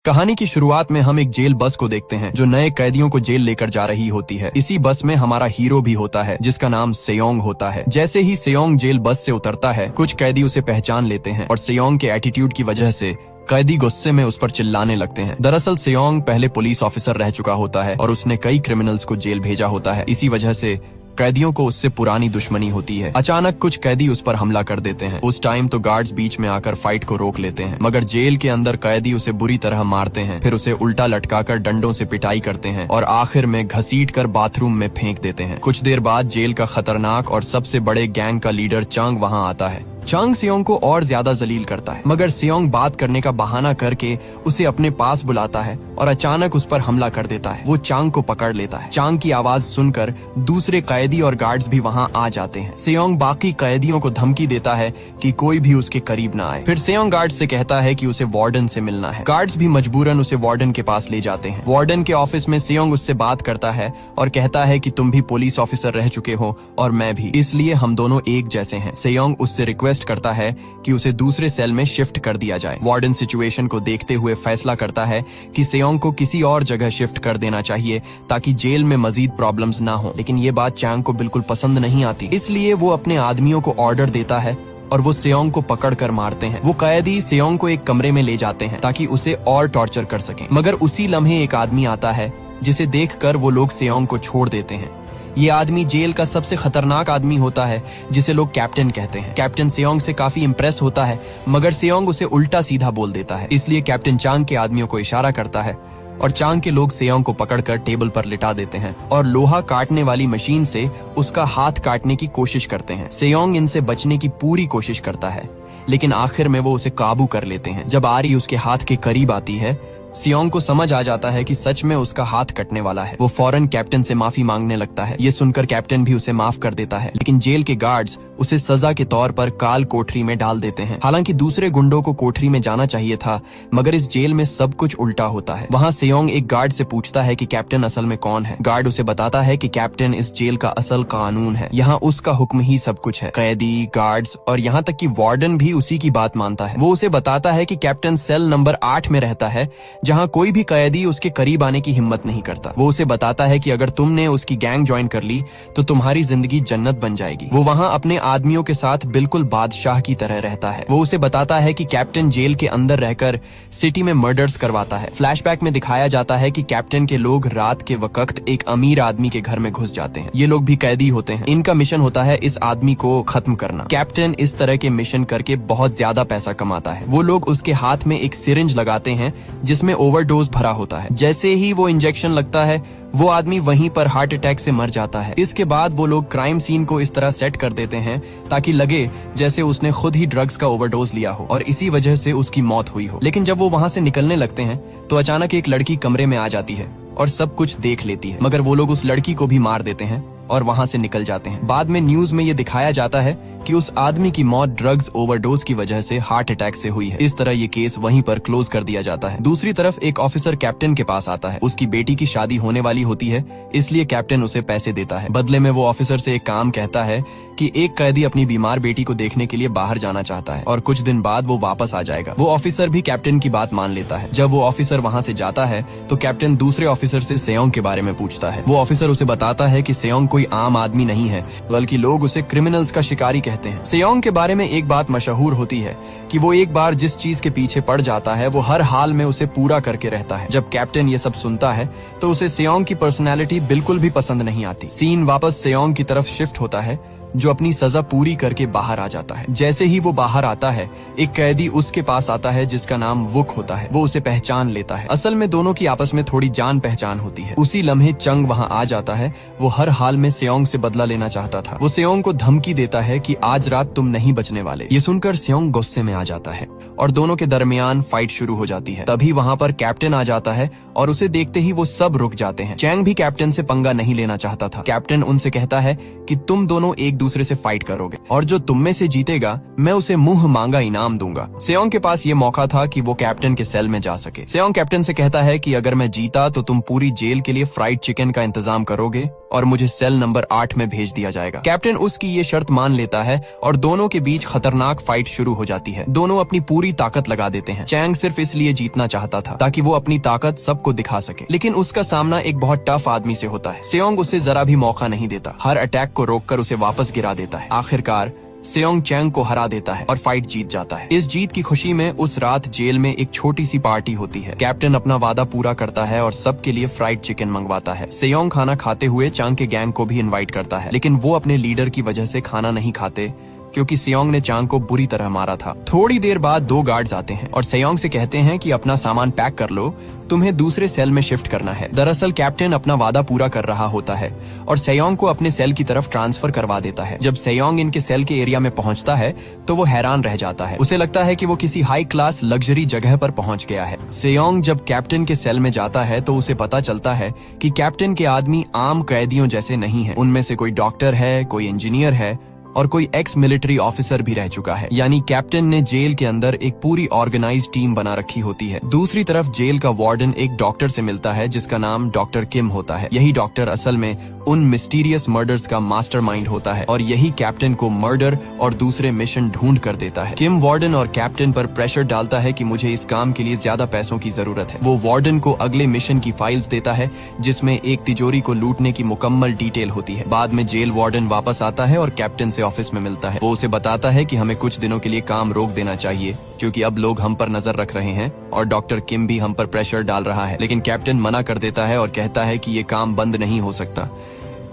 कहानी की शुरुआत में हम एक जेल बस को देखते हैं जो नए कैदियों को जेल लेकर जा रही होती है। इसी बस में हमारा हीरो भी होता है जिसका नाम सेयोंग होता है। जैसे ही सेयोंग जेल बस से उतरता है, कुछ कैदी उसे पहचान लेते हैं और सेयोंग के एटीट्यूड की वजह से कैदी गुस्से में उस पर चिल्लाने लगते हैं। दरअसल सेयोंग पहले पुलिस ऑफिसर रह चुका होता है और उसने कई क्रिमिनल्स को जेल भेजा होता है। इसी वजह से कैदियों को उससे पुरानी दुश्मनी होती है। अचानक कुछ कैदी उस पर हमला कर देते हैं। उस टाइम तो गार्ड्स बीच में आकर फाइट को रोक लेते हैं, मगर जेल के अंदर कैदी उसे बुरी तरह मारते हैं। फिर उसे उल्टा लटकाकर डंडों से पिटाई करते हैं और आखिर में घसीट कर बाथरूम में फेंक देते हैं। कुछ देर बाद जेल का खतरनाक और सबसे बड़े गैंग का लीडर चांग वहाँ आता है। चांग सेयोंग को और ज्यादा जलील करता है, मगर सेयोंग बात करने का बहाना करके उसे अपने पास बुलाता है और अचानक उस पर हमला कर देता है। वो चांग को पकड़ लेता है। चांग की आवाज सुनकर दूसरे कैदी और गार्ड्स भी वहां आ जाते हैं। सेयोंग बाकी कैदियों को धमकी देता है कि कोई भी उसके करीब ना आए। फिर सेयोंग गार्ड्स से कहता है कि उसे वार्डन से मिलना है। गार्ड्स भी मजबूरन उसे वार्डन के पास ले जाते हैं। वार्डन के ऑफिस में सेयोंग उससे बात करता है और कहता है कि तुम भी पुलिस ऑफिसर रह चुके हो और मैं भी, इसलिए हम दोनों एक जैसे हैं। सेयोंग उससे रिक्वेस्ट करता है कि उसे दूसरे सेल में शिफ्ट कर दिया जाए। वार्डन सिचुएशन को देखते हुए फैसला करता है कि सेयोंग को किसी और जगह शिफ्ट कर देना चाहिए ताकि जेल में मजीद प्रॉब्लम्स ना हो। लेकिन ये बात चांग को बिल्कुल पसंद नहीं आती, इसलिए वो अपने आदमियों को ऑर्डर देता है और वो सेयोंग को पकड़ कर मारते हैं। वो कैदी सेयोंग को एक कमरे में ले जाते हैं ताकि उसे और टॉर्चर कर सकें, मगर उसी लम्हे एक आदमी आता है जिसे देखकर वो लोग सेयोंग को छोड़ देते हैं। ये आदमी जेल का सबसे खतरनाक आदमी होता है जिसे लोग कैप्टन कहते हैं। कैप्टन सेयोंग से काफी इम्प्रेस होता है, मगर सेयोंग उसे उल्टा सीधा बोल देता है। इसलिए कैप्टन चांग के आदमियों को इशारा करता है और चांग के लोग सेयोंग को पकड़कर टेबल पर लिटा देते हैं और लोहा काटने वाली मशीन से उसका हाथ काटने की कोशिश करते हैं। सेयोंग इनसे बचने की पूरी कोशिश करता है, लेकिन आखिर में वो उसे काबू कर लेते हैं। जब आरी उसके हाथ के करीब आती है, सेयोंग को समझ आ जाता है कि सच में उसका हाथ कटने वाला है। वो फौरन कैप्टन से माफी मांगने लगता है। ये सुनकर कैप्टन भी उसे माफ कर देता है, लेकिन जेल के गार्ड्स उसे सजा के तौर पर काल कोठरी में डाल देते हैं। हालांकि दूसरे गुंडों को कोठरी में जाना चाहिए था, मगर इस जेल में सब कुछ उल्टा होता है। वहाँ सेयोंग एक गार्ड से पूछता है कि कैप्टन असल में कौन है। गार्ड उसे बताता है कि कैप्टन इस जेल का असल कानून है। यहाँ उसका हुक्म ही सब कुछ है। कैदी, गार्ड्स और यहाँ तक कि वार्डन भी उसी की बात मानता है। वो उसे बताता है कि कैप्टन सेल नंबर 8 में रहता है, जहाँ कोई भी कैदी उसके करीब आने की हिम्मत नहीं करता। वो उसे बताता है कि अगर तुमने उसकी गैंग ज्वाइन कर ली तो तुम्हारी जिंदगी जन्नत बन जाएगी। वो वहाँ अपने आदमियों के साथ बिल्कुल बादशाह की तरह रहता है। वो उसे बताता है कि कैप्टन जेल के अंदर रहकर सिटी में मर्डर्स करवाता है। फ्लैशबैक में दिखाया जाता है कि कैप्टन के लोग रात के वक्त एक अमीर आदमी के घर में घुस जाते हैं। ये लोग भी कैदी होते हैं। इनका मिशन होता है इस आदमी को खत्म करना। कैप्टन इस तरह के मिशन करके बहुत ज्यादा पैसा कमाता है। वो लोग उसके हाथ में एक सिरिंज लगाते हैं जिसमें ओवरडोज भरा होता है। जैसे ही वो इंजेक्शन लगता है, वो आदमी वहीं पर हार्ट अटैक से मर जाता है। इसके बाद वो लोग क्राइम सीन को इस तरह सेट कर देते हैं ताकि लगे जैसे उसने खुद ही ड्रग्स का ओवरडोज लिया हो और इसी वजह से उसकी मौत हुई हो। लेकिन जब वो वहाँ से निकलने लगते हैं तो अचानक एक लड़की कमरे में आ जाती है और सब कुछ देख लेती है, मगर वो लोग उस लड़की को भी मार देते हैं और वहाँ से निकल जाते हैं। बाद में न्यूज में ये दिखाया जाता है कि उस आदमी की मौत ड्रग्स ओवरडोज की वजह से हार्ट अटैक से हुई है। इस तरह ये केस वहीं पर क्लोज कर दिया जाता है। दूसरी तरफ एक ऑफिसर कैप्टन के पास आता है। उसकी बेटी की शादी होने वाली होती है, इसलिए कैप्टन उसे पैसे देता है। बदले में वो ऑफिसर से एक काम कहता है कि एक कैदी अपनी बीमार बेटी को देखने के लिए बाहर जाना चाहता है और कुछ दिन बाद वो वापस आ जाएगा। वो ऑफिसर भी कैप्टन की बात मान लेता है। जब वो ऑफिसर वहाँ से जाता है तो कैप्टन दूसरे ऑफिसर से सेयोंग के बारे में पूछता है। वो ऑफिसर उसे बताता है कि सेयोंग कोई आम आदमी नहीं है, बल्कि लोग उसे क्रिमिनल्स का शिकारी कहते हैं। सेयोंग के बारे में एक बात मशहूर होती है कि वो एक बार जिस चीज के पीछे पड़ जाता है वो हर हाल में उसे पूरा करके रहता है। जब कैप्टन ये सब सुनता है तो उसे सेयोंग की पर्सनैलिटी बिल्कुल भी पसंद नहीं आती। सीन वापस सेयोंग की तरफ शिफ्ट होता है जो अपनी सजा पूरी करके बाहर आ जाता है। जैसे ही वो बाहर आता है, एक कैदी उसके पास आता है जिसका नाम वुक होता है। वो उसे पहचान लेता है। असल में दोनों की आपस में थोड़ी जान पहचान होती है। उसी लम्हे चंग वहाँ आ जाता है। वो हर हाल में सेयोंग से बदला लेना चाहता था। वो सेयोंग को धमकी देता है कि आज रात तुम नहीं बचने वाले। ये सुनकर सेयोंग गुस्से में आ जाता है और दोनों के दरमियान फाइट शुरू हो जाती है। तभी वहाँ पर कैप्टन आ जाता है और उसे देखते ही वो सब रुक जाते हैं। चैंग भी कैप्टन से पंगा नहीं लेना चाहता था। कैप्टन उनसे कहता है कि तुम दोनों एक दूसरे से फाइट करोगे और जो तुम में से जीतेगा मैं उसे मुंह मांगा इनाम दूंगा। सेयोंग के पास ये मौका था कि वो कैप्टन के सेल में जा सके। सेयोंग कैप्टन से कहता है कि अगर मैं जीता तो तुम पूरी जेल के लिए फ्राइड चिकन का इंतजाम करोगे और मुझे सेल नंबर 8 में भेज दिया जाएगा। कैप्टन उसकी ये शर्त मान लेता है और दोनों के बीच खतरनाक फाइट शुरू हो जाती है। दोनों अपनी पूरी ताकत लगा देते हैं। चैंग सिर्फ इसलिए जीतना चाहता था ताकि वो अपनी ताकत सबको दिखा सके, लेकिन उसका सामना एक बहुत टफ आदमी से होता है। सेयोंग उसे जरा भी मौका नहीं देता, हर अटैक को रोककर उसे वापस गिरा देता है। आखिरकार सेयोंग चैंग को हरा देता है और फाइट जीत जाता है। इस जीत की खुशी में उस रात जेल में एक छोटी सी पार्टी होती है। कैप्टन अपना वादा पूरा करता है और सबके लिए फ्राइड चिकन मंगवाता है। सेयोंग खाना खाते हुए चांग के गैंग को भी इनवाइट करता है, लेकिन वो अपने लीडर की वजह से खाना नहीं खाते क्योंकि सेयोंग ने चांग को बुरी तरह मारा था। थोड़ी देर बाद 2 गार्ड्स आते हैं और सेयोंग से कहते हैं कि अपना सामान पैक कर लो, तुम्हें दूसरे सेल में शिफ्ट करना है। दरअसल कैप्टन अपना वादा पूरा कर रहा होता है और सेयोंग को अपने सेल की तरफ ट्रांसफर करवा देता है। जब सेयोंग इनके सेल के एरिया में पहुंचता है तो वो हैरान रह जाता है। उसे लगता है कि वो किसी हाई क्लास लग्जरी जगह पर पहुंच गया है। सेयोंग जब कैप्टन के सेल में जाता है तो उसे पता चलता है कि कैप्टन के आदमी आम कैदियों जैसे नहीं है। उनमें से कोई डॉक्टर है, कोई इंजीनियर है और कोई एक्स मिलिट्री ऑफिसर भी रह चुका है। यानी कैप्टन ने जेल के अंदर एक पूरी ऑर्गेनाइज टीम बना रखी होती है। दूसरी तरफ जेल का वार्डन एक डॉक्टर से मिलता है जिसका नाम डॉक्टर किम होता है। यही डॉक्टर असल में उन मिस्टीरियस मर्डर्स का मास्टरमाइंड होता है और यही कैप्टन को मर्डर और दूसरे मिशन ढूंढ कर देता है। किम वार्डन और कैप्टन पर प्रेशर डालता है कि मुझे इस काम के लिए ज्यादा पैसों की जरूरत है। वो वार्डन को अगले मिशन की फाइल्स देता है जिसमें एक तिजोरी को लूटने की मुकम्मल डिटेल होती है। बाद में जेल वार्डन वापस आता है और कैप्टन से ऑफिस में मिलता है। वो उसे बताता है कि हमें कुछ दिनों के लिए काम रोक देना चाहिए क्योंकि अब लोग हम पर नजर रख रहे हैं और डॉक्टर किम भी हम पर प्रेशर डाल रहा है। लेकिन कैप्टन मना कर देता है और कहता है कि ये काम बंद नहीं हो सकता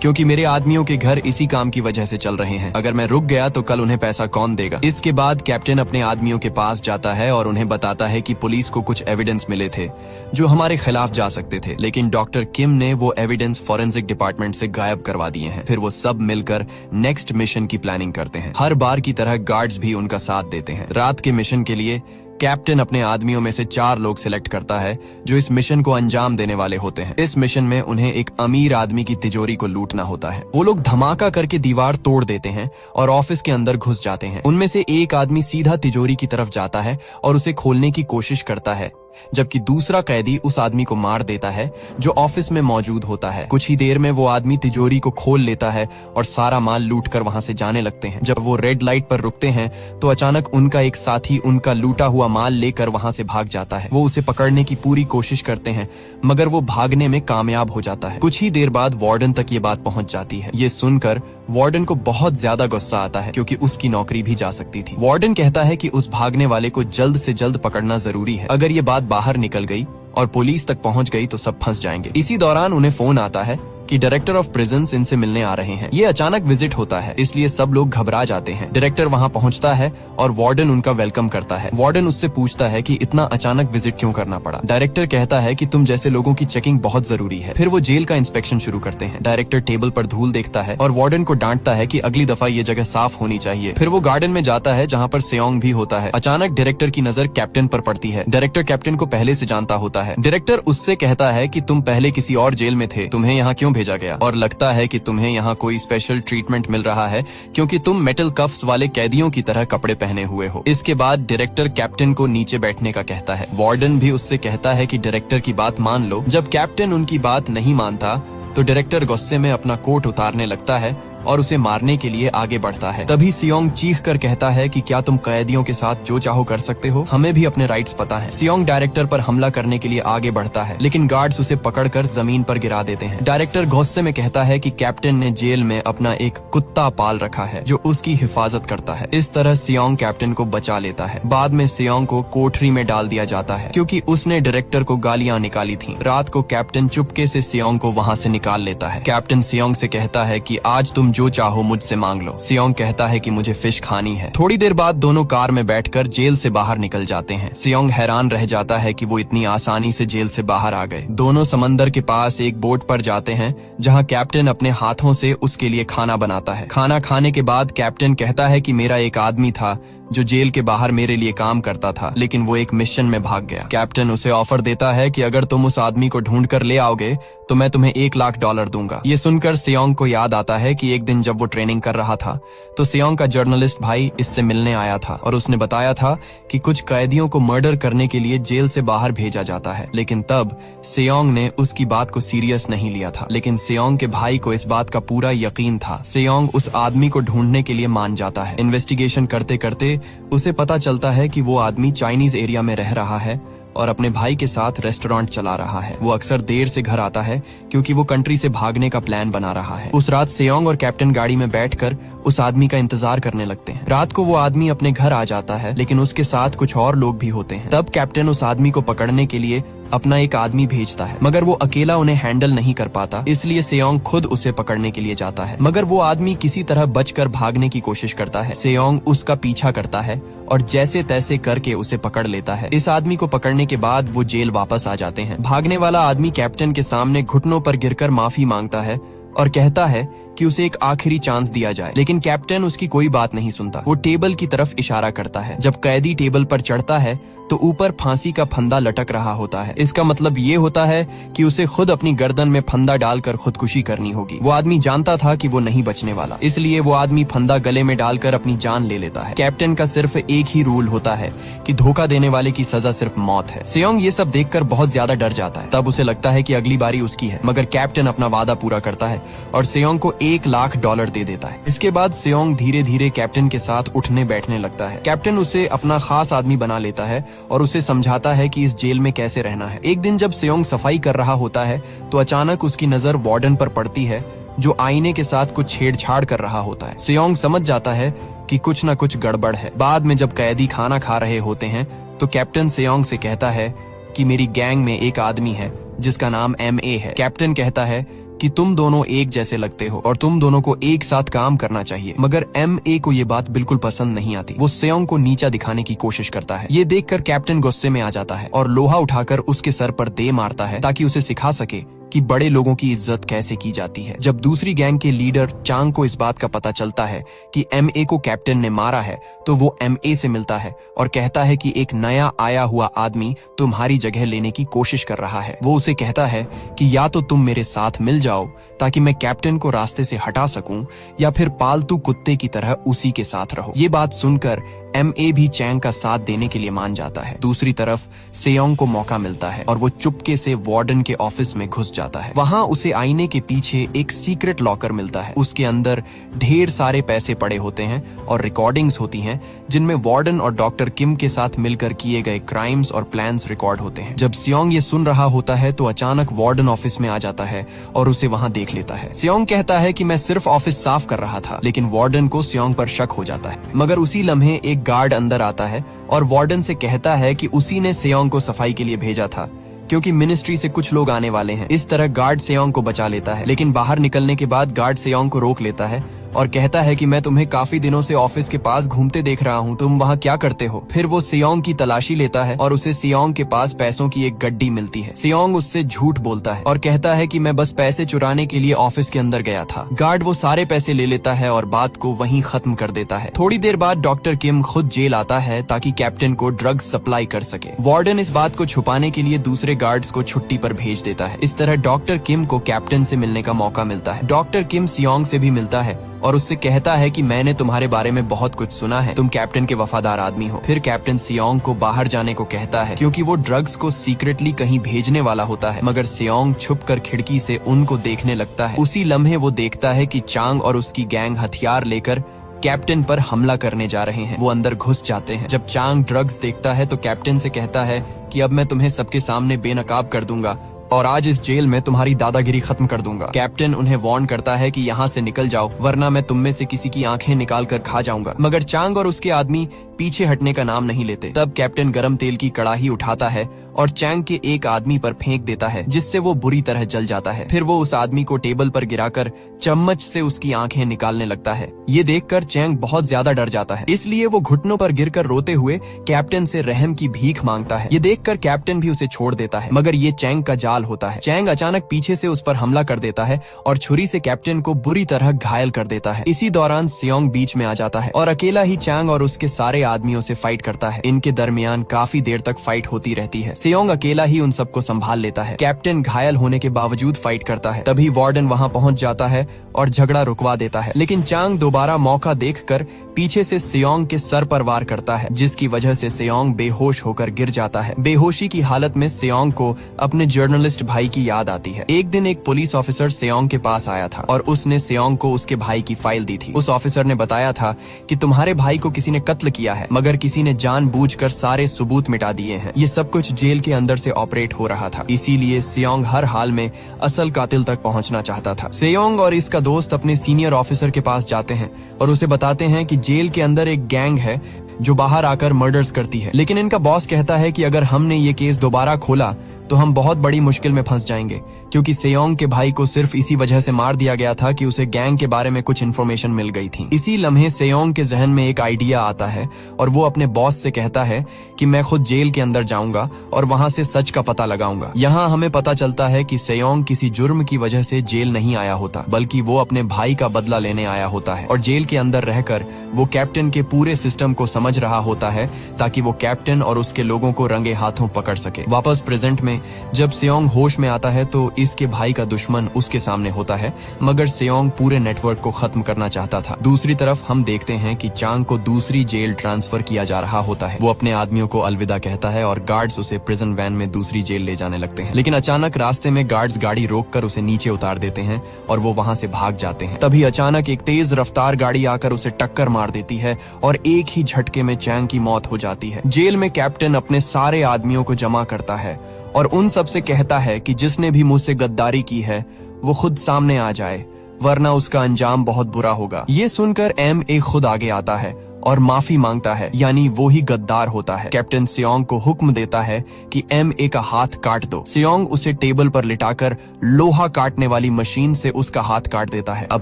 क्योंकि मेरे आदमियों के घर इसी काम की वजह से चल रहे हैं। अगर मैं रुक गया तो कल उन्हें पैसा कौन देगा। इसके बाद कैप्टन अपने आदमियों के पास जाता है और उन्हें बताता है कि पुलिस को कुछ एविडेंस मिले थे जो हमारे खिलाफ जा सकते थे, लेकिन डॉक्टर किम ने वो एविडेंस फॉरेंसिक डिपार्टमेंट से गायब करवा दिए हैं। फिर वो सब मिलकर नेक्स्ट मिशन की प्लानिंग करते हैं। हर बार की तरह गार्ड्स भी उनका साथ देते हैं। रात के मिशन के लिए कैप्टन अपने आदमियों में से 4 लोग सिलेक्ट करता है जो इस मिशन को अंजाम देने वाले होते हैं। इस मिशन में उन्हें एक अमीर आदमी की तिजोरी को लूटना होता है। वो लोग धमाका करके दीवार तोड़ देते हैं और ऑफिस के अंदर घुस जाते हैं। उनमें से एक आदमी सीधा तिजोरी की तरफ जाता है और उसे खोलने की कोशिश करता है, जबकि दूसरा कैदी उस आदमी को मार देता है जो ऑफिस में मौजूद होता है। कुछ ही देर में वो आदमी तिजोरी को खोल लेता है और सारा माल लूट कर वहां से जाने लगते हैं। जब वो रेड लाइट पर रुकते हैं तो अचानक उनका एक साथी उनका लूटा हुआ माल लेकर वहां से भाग जाता है। वो उसे पकड़ने की पूरी कोशिश करते हैं मगर वो भागने में कामयाब हो जाता है। कुछ ही देर बाद वार्डन तक ये बात पहुंच जाती है। ये सुनकर वार्डन को बहुत ज्यादा गुस्सा आता है क्योंकि उसकी नौकरी भी जा सकती थी। वार्डन कहता है कि उस भागने वाले को जल्द से जल्द पकड़ना जरूरी है। अगर ये बात बाहर निकल गई और पुलिस तक पहुंच गई तो सब फंस जाएंगे। इसी दौरान उन्हें फोन आता है कि डायरेक्टर ऑफ प्रिजन्स इनसे मिलने आ रहे हैं। ये अचानक विजिट होता है इसलिए सब लोग घबरा जाते हैं। डायरेक्टर वहां पहुंचता है और वार्डन उनका वेलकम करता है। वार्डन उससे पूछता है कि इतना अचानक विजिट क्यों करना पड़ा। डायरेक्टर कहता है कि तुम जैसे लोगों की चेकिंग बहुत जरूरी है। फिर वो जेल का इंस्पेक्शन शुरू करते हैं। डायरेक्टर टेबल पर धूल देखता है और वार्डन को डांटता है कि अगली दफा ये जगह साफ होनी चाहिए। फिर वो गार्डन में जाता है जहाँ पर सेयोंग भी होता है। अचानक डायरेक्टर की नजर कैप्टन पर पड़ती है। डायरेक्टर कैप्टन को पहले से जानता होता है। डायरेक्टर उससे कहता है कि तुम पहले किसी और जेल में थे, तुम्हें यहाँ क्यों भेजा गया और लगता है कि तुम्हें यहाँ कोई स्पेशल ट्रीटमेंट मिल रहा है क्योंकि तुम मेटल कफ्स वाले कैदियों की तरह कपड़े पहने हुए हो। इसके बाद डायरेक्टर कैप्टन को नीचे बैठने का कहता है। वार्डन भी उससे कहता है कि डायरेक्टर की बात मान लो। जब कैप्टन उनकी बात नहीं मानता तो डायरेक्टर गुस्से में अपना कोट उतारने लगता है और उसे मारने के लिए आगे बढ़ता है। तभी सियोंग चीख कर कहता है कि क्या तुम कैदियों के साथ जो चाहो कर सकते हो, हमें भी अपने राइट्स पता है। सियोंग डायरेक्टर पर हमला करने के लिए आगे बढ़ता है लेकिन गार्ड्स उसे पकड़कर जमीन पर गिरा देते हैं। डायरेक्टर गुस्से में कहता है कि कैप्टन ने जेल में अपना एक कुत्ता पाल रखा है जो उसकी हिफाजत करता है। इस तरह सियोंग कैप्टन को बचा लेता है। बाद में सियोंग को कोठरी में डाल दिया जाता है क्योंकि उसने डायरेक्टर को गालियां निकाली थी। रात को कैप्टन चुपके से सियोंग को वहाँ से निकाल लेता है। कैप्टन सियोंग से कहता है कि आज तुम जो चाहो मुझसे मांग लो। सियोंग कहता है कि मुझे फिश खानी है। थोड़ी देर बाद दोनों कार में बैठकर जेल से बाहर निकल जाते हैं। सियोंग हैरान रह जाता है कि वो इतनी आसानी से जेल से बाहर आ गए। दोनों समंदर के पास एक बोट पर जाते हैं जहां कैप्टन अपने हाथों से उसके लिए खाना बनाता है। खाना खाने के बाद कैप्टन कहता है कि मेरा एक आदमी था जो जेल के बाहर मेरे लिए काम करता था लेकिन वो एक मिशन में भाग गया। कैप्टन उसे ऑफर देता है कि अगर तुम उस आदमी को ढूंढ कर ले आओगे तो मैं तुम्हें $1 लाख दूंगा। ये सुनकर सियोंग को याद आता है कि एक दिन जब वो ट्रेनिंग कर रहा था तो सेयोंग का जर्नलिस्ट भाई इससे मिलने आया था और उसने बताया था कि कुछ कैदियों को मर्डर करने के लिए जेल से बाहर भेजा जाता है। लेकिन तब सेयोंग ने उसकी बात को सीरियस नहीं लिया था, लेकिन सेयोंग के भाई को इस बात का पूरा यकीन था। सेयोंग उस आदमी को ढूंढने के लिए मान जाता है। इन्वेस्टिगेशन करते करते उसे पता चलता है कि वो आदमी चाइनीज एरिया में रह रहा है और अपने भाई के साथ रेस्टोरेंट चला रहा है। वो अक्सर देर से घर आता है क्योंकि वो कंट्री से भागने का प्लान बना रहा है। उस रात सेयोंग और कैप्टन गाड़ी में बैठकर उस आदमी का इंतजार करने लगते हैं। रात को वो आदमी अपने घर आ जाता है, लेकिन उसके साथ कुछ और लोग भी होते हैं। तब कैप्टन उस आदमी को पकड़ने के लिए अपना एक आदमी भेजता है, मगर वो अकेला उन्हें हैंडल नहीं कर पाता, इसलिए सेयोंग खुद उसे पकड़ने के लिए जाता है। मगर वो आदमी किसी तरह बचकर भागने की कोशिश करता है। सेयोंग उसका पीछा करता है और जैसे तैसे करके उसे पकड़ लेता है। इस आदमी को पकड़ने के बाद वो जेल वापस आ जाते हैं। भागने वाला आदमी कैप्टन के सामने घुटनों पर गिरकर माफी मांगता है और कहता है कि उसे एक आखिरी चांस दिया जाए, लेकिन कैप्टन उसकी कोई बात नहीं सुनता। वो टेबल की तरफ इशारा करता है। जब कैदी टेबल पर चढ़ता है तो ऊपर फांसी का फंदा लटक रहा होता है। इसका मतलब ये होता है कि उसे खुद अपनी गर्दन में फंदा डालकर खुदकुशी करनी होगी। वो आदमी जानता था कि वो नहीं बचने वाला, इसलिए वो आदमी फंदा गले में डालकर अपनी जान ले लेता है। कैप्टन का सिर्फ एक ही रूल होता है कि धोखा देने वाले की सजा सिर्फ मौत है। सेयोंग ये सब देखकर बहुत ज्यादा डर जाता है। तब उसे लगता है कि अगली बारी उसकी है, मगर कैप्टन अपना वादा पूरा करता है और सेयोंग को $1,00,000 दे देता है। इसके बाद सेयोंग धीरे धीरे कैप्टन के साथ उठने बैठने लगता है। कैप्टन उसे अपना खास आदमी बना लेता है और उसे समझाता है कि इस जेल में कैसे रहना है। एक दिन जब सेयोंग सफाई कर रहा होता है तो अचानक उसकी नजर वार्डन पर पड़ती है, जो आईने के साथ कुछ छेड़छाड़ कर रहा होता है। सेयोंग समझ जाता है कि कुछ न कुछ गड़बड़ है। बाद में जब कैदी खाना खा रहे होते हैं तो कैप्टन सेयोंग से कहता है कि मेरी गैंग में एक आदमी है जिसका नाम MA है। कैप्टन कहता है कि तुम दोनों एक जैसे लगते हो और तुम दोनों को एक साथ काम करना चाहिए, मगर MA को ये बात बिल्कुल पसंद नहीं आती। वो सेयोंग को नीचा दिखाने की कोशिश करता है। ये देखकर कैप्टन गुस्से में आ जाता है और लोहा उठाकर उसके सर पर दे मारता है ताकि उसे सिखा सके कि बड़े लोगों की इज्जत कैसे की जाती है। जब दूसरी गैंग के लीडर चांग को इस बात का पता चलता है कि MA को कैप्टन ने मारा है तो वो MA से मिलता है और कहता है कि एक नया आया हुआ आदमी तुम्हारी जगह लेने की कोशिश कर रहा है। वो उसे कहता है कि या तो तुम मेरे साथ मिल जाओ ताकि मैं कैप्टन को रास्ते से हटा सकूं, या फिर पालतू कुत्ते की तरह उसी के साथ रहो। ये बात सुनकर MA भी चैंग का साथ देने के लिए मान जाता है। दूसरी तरफ सेयोंग को मौका मिलता है और वो चुपके से वार्डन के ऑफिस में घुस जाता है। वहाँ उसे आईने के पीछे एक सीक्रेट लॉकर मिलता है। उसके अंदर ढेर सारे पैसे पड़े होते हैं और रिकॉर्डिंग्स होती हैं जिनमें वार्डन और डॉक्टर किम के साथ मिलकर किए गए क्राइम्स और प्लान्स रिकॉर्ड होते हैं। जब सेयोंग ये सुन रहा होता है तो अचानक वार्डन ऑफिस में आ जाता है और उसे वहाँ देख लेता है। सेयोंग कहता है कि मैं सिर्फ ऑफिस साफ कर रहा था, लेकिन वार्डन को सेयोंग पर शक हो जाता है। मगर उसी लम्हे एक गार्ड अंदर आता है और वार्डन से कहता है कि उसी ने सेयोंग को सफाई के लिए भेजा था क्योंकि मिनिस्ट्री से कुछ लोग आने वाले हैं। इस तरह गार्ड सेयोंग को बचा लेता है, लेकिन बाहर निकलने के बाद गार्ड सेयोंग को रोक लेता है और कहता है कि मैं तुम्हें काफी दिनों से ऑफिस के पास घूमते देख रहा हूँ, तुम वहाँ क्या करते हो। फिर वो सेयोंग की तलाशी लेता है और उसे सेयोंग के पास पैसों की एक गड्डी मिलती है। सेयोंग उससे झूठ बोलता है और कहता है कि मैं बस पैसे चुराने के लिए ऑफिस के अंदर गया था। गार्ड वो सारे पैसे ले लेता है और बात को वहीं खत्म कर देता है। थोड़ी देर बाद डॉक्टर किम खुद जेल आता है ताकि कैप्टन को ड्रग्स सप्लाई कर सके। वार्डन इस बात को छुपाने के लिए दूसरे गार्ड्स को छुट्टी पर भेज देता है। इस तरह डॉक्टर किम को कैप्टन से मिलने का मौका मिलता है। डॉक्टर किम सेयोंग से भी मिलता है और उससे कहता है कि मैंने तुम्हारे बारे में बहुत कुछ सुना है, तुम कैप्टन के वफादार आदमी हो। फिर कैप्टन सेयोंग को बाहर जाने को कहता है क्योंकि वो ड्रग्स को सीक्रेटली कहीं भेजने वाला होता है, मगर सेयोंग छुपकर खिड़की से उनको देखने लगता है। उसी लम्हे वो देखता है कि चांग और उसकी गैंग हथियार लेकर कैप्टन पर हमला करने जा रहे हैं। वो अंदर घुस जाते हैं। जब चांग ड्रग्स देखता है तो कैप्टन से कहता है कि अब मैं तुम्हें सबके सामने बेनकाब कर दूंगा और आज इस जेल में तुम्हारी दादागिरी खत्म कर दूंगा। कैप्टन उन्हें वार्न करता है कि यहाँ से निकल जाओ वरना मैं तुम में से किसी की आंखें निकाल कर खा जाऊंगा, मगर चांग और उसके आदमी पीछे हटने का नाम नहीं लेते। तब कैप्टन गरम तेल की कड़ाही उठाता है और चैंग के एक आदमी पर फेंक देता है, जिससे वो बुरी तरह जल जाता है। फिर वो उस आदमी को टेबल पर गिराकर चम्मच से उसकी आंखें निकालने लगता है। ये देखकर चैंग बहुत ज्यादा डर जाता है, इसलिए वो घुटनों पर गिरकर रोते हुए कैप्टन से रहम की भीख मांगता है। ये देखकर कैप्टन भी उसे छोड़ देता है, मगर ये चैंग का जाल हाल होता है। चैंग अचानक पीछे से उस पर हमला कर देता है और छुरी से कैप्टन को बुरी तरह घायल कर देता है। इसी दौरान सेयोंग बीच में आ जाता है और अकेला ही चैंग और उसके सारे आदमियों से फाइट करता है। इनके दरमियान काफी देर तक फाइट होती रहती है। सेयोंग अकेला ही उन सबको संभाल लेता है। कैप्टन घायल होने के बावजूद फाइट करता है। तभी वार्डन वहां पहुंच जाता है और झगड़ा रुकवा देता है, लेकिन चांग दोबारा मौका देखकर पीछे से सेयोंग के सर पर वार करता है, जिसकी वजह से सेयोंग बेहोश होकर गिर जाता है। बेहोशी की हालत में सेयोंग को अपने जर्नलिस्ट भाई की याद आती है। एक दिन एक पुलिस ऑफिसर सेयोंग के पास आया था और उसने सेयोंग को उसके भाई की फाइल दी थी। उस ऑफिसर ने बताया था कि तुम्हारे भाई को किसी ने कत्ल किया है, मगर किसी ने जानबूझकर सारे सबूत मिटा दिए हैं। ये सब कुछ जेल के अंदर से ऑपरेट हो रहा था, इसीलिए सेयोंग हर हाल में असल कातिल तक पहुंचना चाहता था। सेयोंग और इसका दोस्त अपने सीनियर ऑफिसर के पास जाते हैं और उसे बताते हैं कि जेल के अंदर एक गैंग है जो बाहर आकर मर्डर्स करती है, लेकिन इनका बॉस कहता है कि अगर हमने ये केस दोबारा खोला तो हम बहुत बड़ी मुश्किल में फंस जाएंगे, क्योंकि सेयोंग के भाई को सिर्फ इसी वजह से मार दिया गया था कि उसे गैंग के बारे में कुछ इन्फॉर्मेशन मिल गई थी। इसी लम्हे सेयोंग के जहन में एक आइडिया आता है और वो अपने बॉस से कहता है कि मैं खुद जेल के अंदर जाऊंगा और वहां से सच का पता लगाऊंगा। यहाँ हमें पता चलता है कि सेयोंग किसी जुर्म की वजह से जेल नहीं आया होता, बल्कि वो अपने भाई का बदला लेने आया होता है और जेल के अंदर रहकर वो कैप्टन के पूरे सिस्टम को समझ रहा होता है ताकि वो कैप्टन और उसके लोगों को रंगे हाथों पकड़ सके। वापस प्रेजेंट में जब सेयोंग होश में आता है तो इसके भाई का दुश्मन उसके सामने होता है, मगर सेयोंग पूरे नेटवर्क को खत्म करना चाहता था। दूसरी तरफ हम देखते हैं कि चांग को दूसरी जेल ट्रांसफर किया जा रहा होता है। वो अपने आदमियों को अलविदा कहता है और गार्ड्स उसे प्रिजन वैन में दूसरी जेल ले जाने लगते हैं, लेकिन अचानक रास्ते में गार्ड्स गाड़ी रोककर उसे नीचे उतार देते हैं और वो वहां से भाग जाते हैं। तभी अचानक एक तेज रफ्तार गाड़ी आकर उसे टक्कर मार देती है और एक ही झटके में चांग की मौत हो जाती है। जेल में कैप्टन अपने सारे आदमियों को जमा करता है और उन सब से कहता है कि जिसने भी मुझसे गद्दारी की है वो खुद सामने आ जाए, वरना उसका अंजाम बहुत बुरा होगा। ये सुनकर एक खुद आगे आता है और माफी मांगता है, यानी वो ही गद्दार होता है। कैप्टन सेयोंग को हुक्म देता है कि का हाथ काट दो। सेयोंग उसे टेबल पर लिटाकर लोहा काटने वाली मशीन से उसका हाथ काट देता है। अब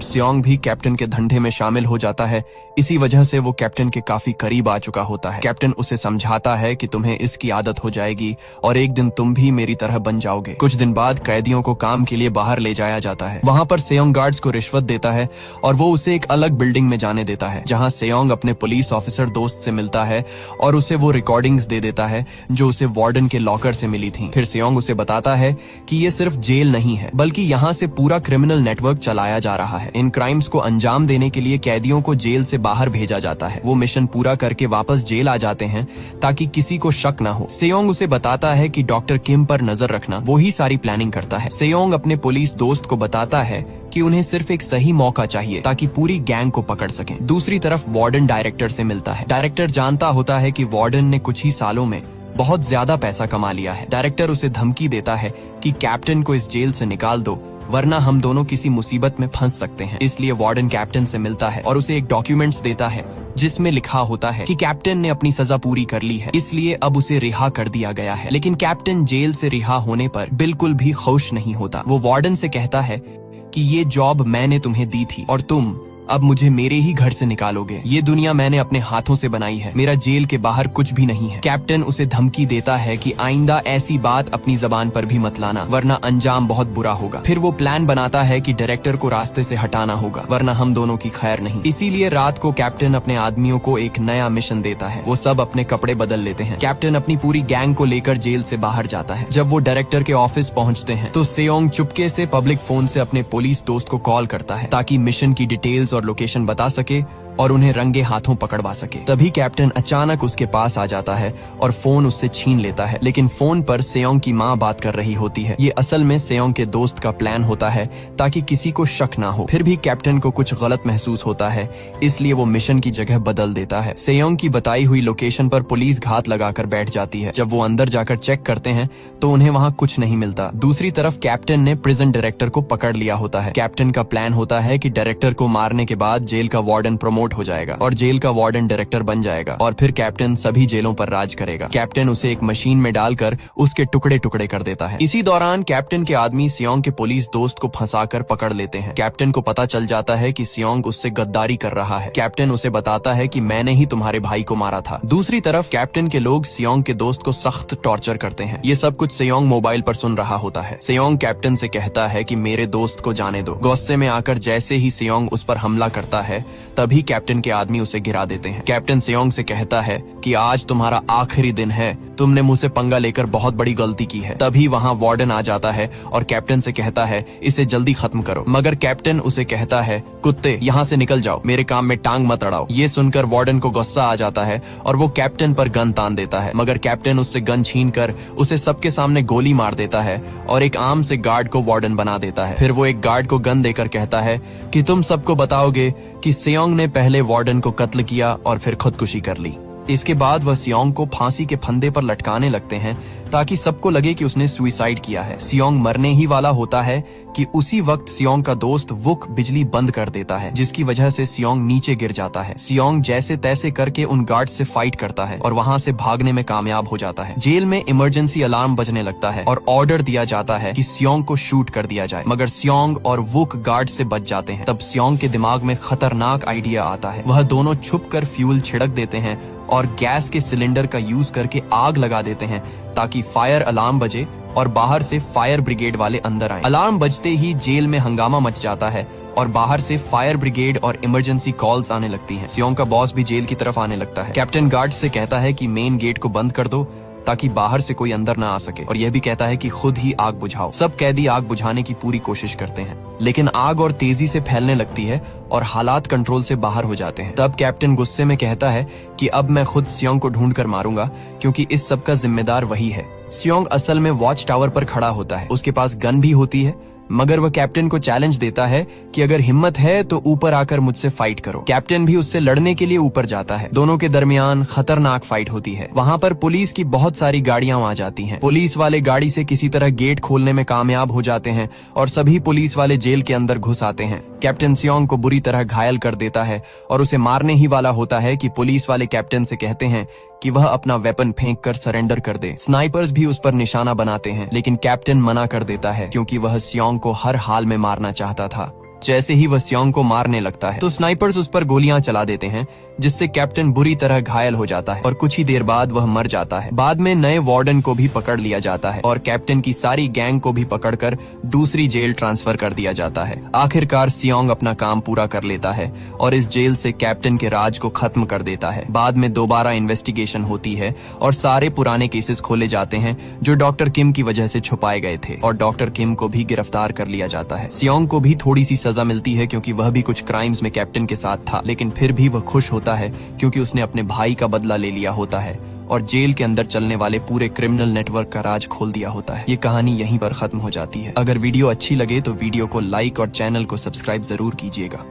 सेयोंग भी कैप्टन के धंधे में शामिल हो जाता है। इसी वजह से वो कैप्टन के काफी करीब आ चुका होता है। कैप्टन उसे समझाता है कि तुम्हें इसकी आदत हो जाएगी और एक दिन तुम भी मेरी तरह बन जाओगे। कुछ दिन बाद कैदियों को काम के लिए बाहर ले जाया जाता है। वहां पर सेयोंग गार्ड्स को रिश्वत देता है और वो उसे एक अलग बिल्डिंग में जाने देता है, जहाँ सेयोंग अपने पुलिस ऑफिसर दोस्त से मिलता है और उसे वो रिकॉर्डिंग्स दे देता है जो उसे वार्डन के लॉकर से मिली थी। फिर सेयोंग उसे बताता है कि ये सिर्फ जेल नहीं है, बल्कि यहाँ से पूरा क्रिमिनल नेटवर्क चलाया जा रहा है। इन क्राइम्स को अंजाम देने के लिए कैदियों को जेल से बाहर भेजा जाता है। वो मिशन पूरा करके वापस जेल आ जाते हैं ताकि किसी को शक न हो। सेयोंग उसे बताता है कि डॉक्टर किम पर नजर रखना, वो ही सारी प्लानिंग करता है। सेयोंग अपने पुलिस दोस्त को बताता है कि उन्हें सिर्फ एक सही मौका चाहिए ताकि पूरी गैंग को पकड़ सकें। दूसरी तरफ वार्डन डायरेक्टर से मिलता है। डायरेक्टर जानता होता है कि वार्डन ने कुछ ही सालों में बहुत ज्यादा पैसा कमा लिया है। डायरेक्टर उसे धमकी देता है कि कैप्टन को इस जेल से निकाल दो, वरना हम दोनों किसी मुसीबत में फंस सकते हैं। इसलिए वार्डन कैप्टन से मिलता है और उसे एक डॉक्यूमेंट्स देता है जिसमें लिखा होता है कि कैप्टन ने अपनी सजा पूरी कर ली है, इसलिए अब उसे रिहा कर दिया गया है। लेकिन कैप्टन जेल से रिहा होने पर बिल्कुल भी खुश नहीं होता। वो वार्डन से कहता है कि ये जॉब मैंने तुम्हें दी थी और तुम अब मुझे मेरे ही घर से निकालोगे। ये दुनिया मैंने अपने हाथों से बनाई है, मेरा जेल के बाहर कुछ भी नहीं है। कैप्टन उसे धमकी देता है कि आइंदा ऐसी बात अपनी जबान पर भी मत लाना, वरना अंजाम बहुत बुरा होगा। फिर वो प्लान बनाता है कि डायरेक्टर को रास्ते से हटाना होगा, वरना हम दोनों की खैर नहीं। इसीलिए रात को कैप्टन अपने आदमियों को एक नया मिशन देता है। वो सब अपने कपड़े बदल लेते हैं। कैप्टन अपनी पूरी गैंग को लेकर जेल से बाहर जाता है। जब वो डायरेक्टर के ऑफिस पहुंचते हैं तो सेयोंग चुपके से पब्लिक फोन से अपने पुलिस दोस्त को कॉल करता है ताकि मिशन की डिटेल्स और लोकेशन बता सके और उन्हें रंगे हाथों पकड़वा सके। तभी कैप्टन अचानक उसके पास आ जाता है और फोन उससे छीन लेता है, लेकिन फोन पर सेयोंग की माँ बात कर रही होती है। ये असल में सेयोंग के दोस्त का प्लान होता है ताकि किसी को शक ना हो। फिर भी कैप्टन को कुछ गलत महसूस होता है, इसलिए वो मिशन की जगह बदल देता है। सेयोंग की बताई हुई लोकेशन पर पुलिस घात लगाकर बैठ जाती है। जब वो अंदर जाकर चेक करते हैं तो उन्हें वहाँ कुछ नहीं मिलता। दूसरी तरफ कैप्टन ने प्रिजन डायरेक्टर को पकड़ लिया होता है। कैप्टन का प्लान होता है कि डायरेक्टर को मारने के बाद जेल का वार्डन प्रमोट प्रमोट हो जाएगा और जेल का वार्डन डायरेक्टर बन जाएगा और फिर कैप्टन सभी जेलों पर राज करेगा। कैप्टन उसे एक मशीन में डालकर उसके टुकड़े टुकड़े कर देता है। इसी दौरान कैप्टन के आदमी सियोंग के पुलिस दोस्त को फंसाकर पकड़ लेते हैं। कैप्टन को पता चल जाता है कि सियोंग उससे गद्दारी कर रहा है। कैप्टन उसे बताता है कि मैंने ही तुम्हारे भाई को मारा था। दूसरी तरफ कैप्टन के लोग सियोंग के दोस्त को सख्त टॉर्चर करते हैं। ये सब कुछ सियोंग मोबाइल पर सुन रहा होता है। सियोंग कैप्टन से कहता है कि मेरे दोस्त को जाने दो। गुस्से में आकर जैसे ही सियोंग उस पर हमला करता है तभी कैप्टन के आदमी उसे गिरा देते हैं। कैप्टन सियोंग से कहता है कि आज तुम्हारा आखिरी दिन है, तुमने मुझसे पंगा लेकर बहुत बड़ी गलती की है। तभी वहाँ वार्डन आ जाता है और कैप्टन से कहता है इसे जल्दी खत्म करो, मगर कैप्टन उसे कहता है कुत्ते यहाँ से निकल जाओ, मेरे काम में टांग मत अड़ाओ। ये सुनकर वार्डन को गुस्सा आ जाता है और वो कैप्टन पर गन तान देता है, मगर कैप्टन उससे गन छीन कर उसे सबके सामने गोली मार देता है और एक आम से गार्ड को वार्डन बना देता है। फिर वो एक गार्ड को गन देकर कहता है कि तुम सबको बताओगे कि सियोंग ने पहले वार्डन को कत्ल किया और फिर खुदकुशी कर ली। इसके बाद वह सियोंग को फांसी के फंदे पर लटकाने लगते हैं ताकि सबको लगे कि उसने सुसाइड किया है। सियोंग मरने ही वाला होता है कि उसी वक्त सियोंग का दोस्त वुक बिजली बंद कर देता है, जिसकी वजह से सियोंग नीचे गिर जाता है। सियोंग जैसे तैसे करके उन गार्ड से फाइट करता है और वहाँ से भागने में कामयाब हो जाता है। जेल में इमरजेंसी अलार्म बजने लगता है और ऑर्डर दिया जाता है कि सियोंग को शूट कर दिया जाए, मगर सियोंग और वुक गार्ड से बच जाते हैं। तब सियोंग के दिमाग में खतरनाक आइडिया आता है। वह दोनों छुप कर फ्यूल छिड़क देते हैं और गैस के सिलेंडर का यूज करके आग लगा देते हैं ताकि फायर अलार्म बजे और बाहर से फायर ब्रिगेड वाले अंदर आए। अलार्म बजते ही जेल में हंगामा मच जाता है और बाहर से फायर ब्रिगेड और इमरजेंसी कॉल्स आने लगती हैं। सियोंग का बॉस भी जेल की तरफ आने लगता है। कैप्टन गार्ड से कहता है कि मेन गेट को बंद कर दो ताकि बाहर से कोई अंदर ना आ सके, और यह भी कहता है कि खुद ही आग बुझाओ। सब कैदी आग बुझाने की पूरी कोशिश करते हैं, लेकिन आग और तेजी से फैलने लगती है और हालात कंट्रोल से बाहर हो जाते हैं। तब कैप्टन गुस्से में कहता है कि अब मैं खुद सियोंग को ढूंढ कर मारूंगा क्योंकि इस सब का जिम्मेदार वही है। सियोंग असल में वॉच टावर पर खड़ा होता है। उसके पास गन भी होती है, मगर वह कैप्टन को चैलेंज देता है कि अगर हिम्मत है तो ऊपर आकर मुझसे फाइट करो। कैप्टन भी उससे लड़ने के लिए ऊपर जाता है। दोनों के दरमियान खतरनाक फाइट होती है। वहाँ पर पुलिस की बहुत सारी गाड़ियां आ जाती हैं। पुलिस वाले गाड़ी से किसी तरह गेट खोलने में कामयाब हो जाते हैं और सभी पुलिस वाले जेल के अंदर घुस आते हैं। कैप्टन सियोंग को बुरी तरह घायल कर देता है और उसे मारने ही वाला होता है कि पुलिस वाले कैप्टन से कहते हैं कि वह अपना वेपन फेंक कर सरेंडर कर दे। स्नाइपर्स भी उस पर निशाना बनाते हैं, लेकिन कैप्टन मना कर देता है क्योंकि वह सियोंग को हर हाल में मारना चाहता था। जैसे ही वह सियोंग को मारने लगता है तो स्नाइपर्स उस पर गोलियां चला देते हैं, जिससे कैप्टन बुरी तरह घायल हो जाता है और कुछ ही देर बाद वह मर जाता है। बाद में नए वार्डन को भी पकड़ लिया जाता है और कैप्टन की सारी गैंग को भी पकड़कर दूसरी जेल ट्रांसफर कर दिया जाता है। आखिरकार सियोंग अपना काम पूरा कर लेता है और इस जेल से कैप्टन के राज को खत्म कर देता है। बाद में दोबारा इन्वेस्टिगेशन होती है और सारे पुराने केसेस खोले जाते हैं जो डॉक्टर किम की वजह से छुपाए गए थे और डॉक्टर किम को भी गिरफ्तार कर लिया जाता है। सियोंग को भी थोड़ी सी सजा मिलती है क्योंकि वह भी कुछ क्राइम्स में कैप्टन के साथ था, लेकिन फिर भी वह खुश होता है क्योंकि उसने अपने भाई का बदला ले लिया होता है और जेल के अंदर चलने वाले पूरे क्रिमिनल नेटवर्क का राज खोल दिया होता है। ये कहानी यहीं पर खत्म हो जाती है। अगर वीडियो अच्छी लगे तो वीडियो को लाइक और चैनल को सब्सक्राइब जरूर कीजिएगा।